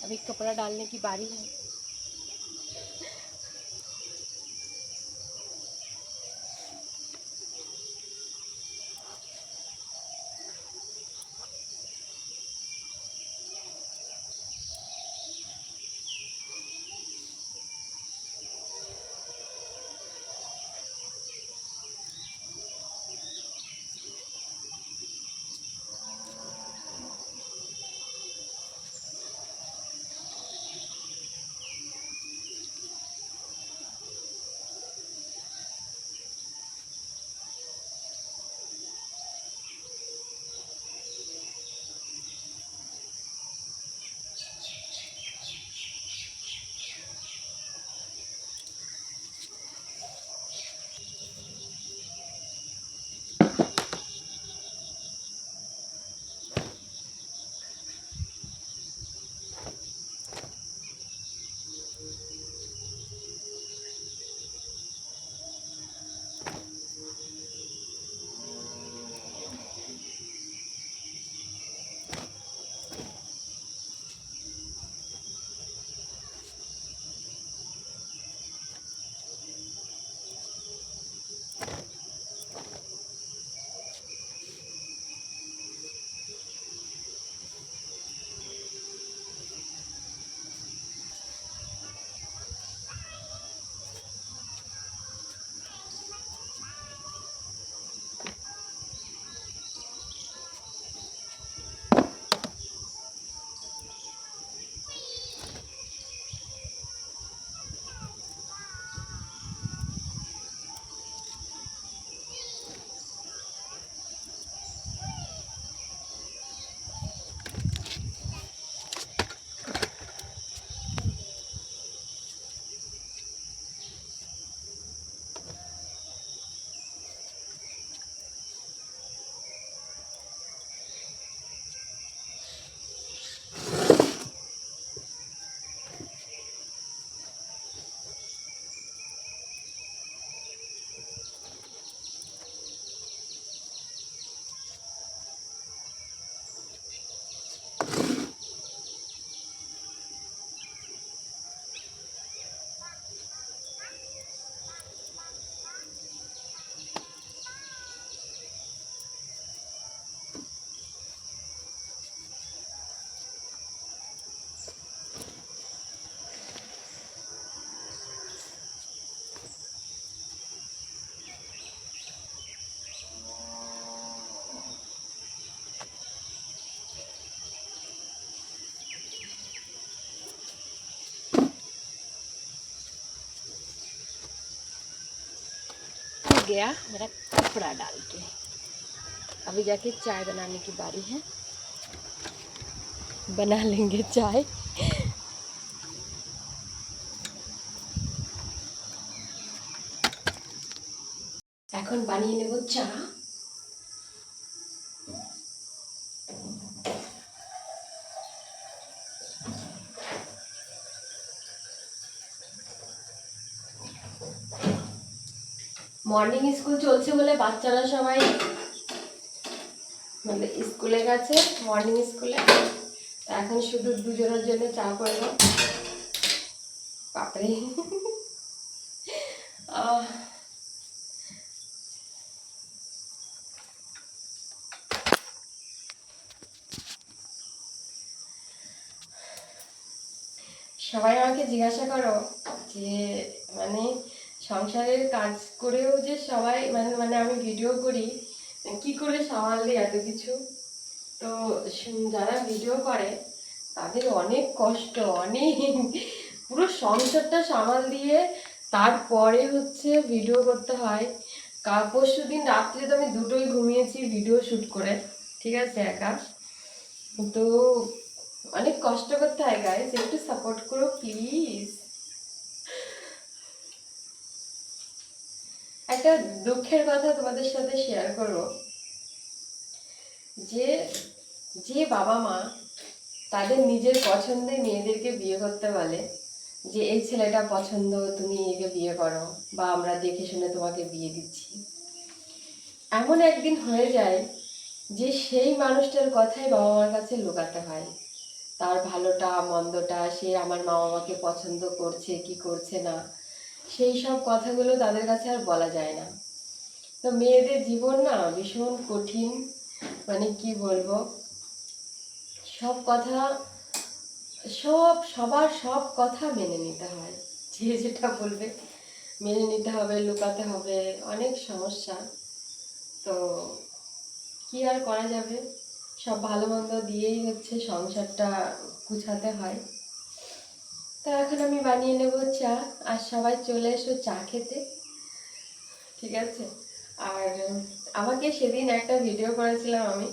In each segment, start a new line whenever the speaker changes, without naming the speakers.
अभी कपड़ा डालने की बारी है। गया मेरा कपड़ा डाल के। अभी जाके चाय बनाने की बारी है, बना लेंगे चाय। এখন বানিয়ে নেব চা। মর্নিং স্কুল চলছে বলে বাচ্চারা সবাই মানে স্কুলে গেছে, মর্নিং স্কুলে। এখন শুধু দুজনের জন্য চা করব। বাপরে সবাই আমাকে জিজ্ঞাসা করো যে মানে সংসারের কাজ করেও যে সবাই মানে মানে আমি ভিডিও করি, কি করে সামাল দিই এত কিছু। তো যারা ভিডিও করে তাদের অনেক কষ্ট, অনেক পুরো সংসারটা সামাল দিয়ে তারপরে হচ্ছে ভিডিও করতে হয়। পরশু দিন রাত্রে তো আমি দুটোই ঘুমিয়েছি ভিডিও শ্যুট করে, ঠিক আছে, একা। তো অনেক কষ্ট করতে হয় গাইস, একটু সাপোর্ট করো প্লিজ। একটা দুঃখের কথা তোমাদের সাথে শেয়ার করব, যে যে বাবা মা তাদের নিজের পছন্দের মেয়েদেরকে বিয়ে করতে বলে যে এই ছেলেটা পছন্দ, তুমি একে বিয়ে করো, বা আমরা দেখে শুনে তোমাকে বিয়ে দিচ্ছি, এমন একদিন হয়ে যায় যে সেই মানুষটার কথাই বাবা মার কাছে লুকাতে হয়। তার ভালোটা মন্দটা, সে আমার মা বাবাকে পছন্দ করছে কি করছে না, সেই সব কথাগুলো তাদের কাছে আর বলা যায় না। তো মেয়েদের জীবন না ভীষণ কঠিন, মানে কি বলবো, সব কথা, সবার সব কথা মেনে নিতে হয়, যে যেটা বলবে মেনে নিতে হবে, লুকাতে হবে, অনেক সমস্যা। তো কি আর করা যাবে, সব ভালো মন্দ দিয়েই হচ্ছে সংসারটা গুছাতে হয়। তো এখন আমি বানিয়ে নেব চা, আর সবাই চলে এসো চা খেতে, ঠিক আছে? আর আমাকে সেদিন একটা ভিডিও করেছিলাম আমি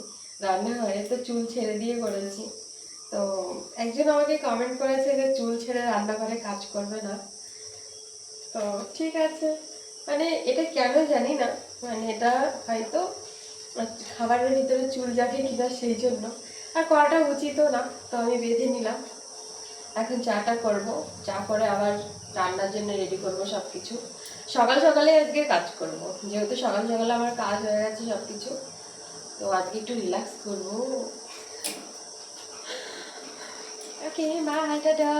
রান্নাঘরে, তো চুল ছেড়ে দিয়ে করেছি। তো একজন আমাকে কমেন্ট করেছে যে চুল ছেড়ে রান্নাঘরে কাজ করবে না। তো ঠিক আছে, মানে এটা কেন জানি না, মানে এটা হয়তো খাবারের ভিতরে চুল যাবে কিনা সেই জন্য, আর করাটা উচিতও না। তো আমি বেঁধে নিলাম, এখন চাটা করব, চা করে আবার রান্নার জন্য রেডি করব সব কিছু। সকাল সকালে আজকে কাজ করব, যেহেতু সকাল সকালে আমার কাজ হয়ে গেছে সব কিছু, তো আজকে একটু রিল্যাক্স করব। ওকে, বাই, টাটা।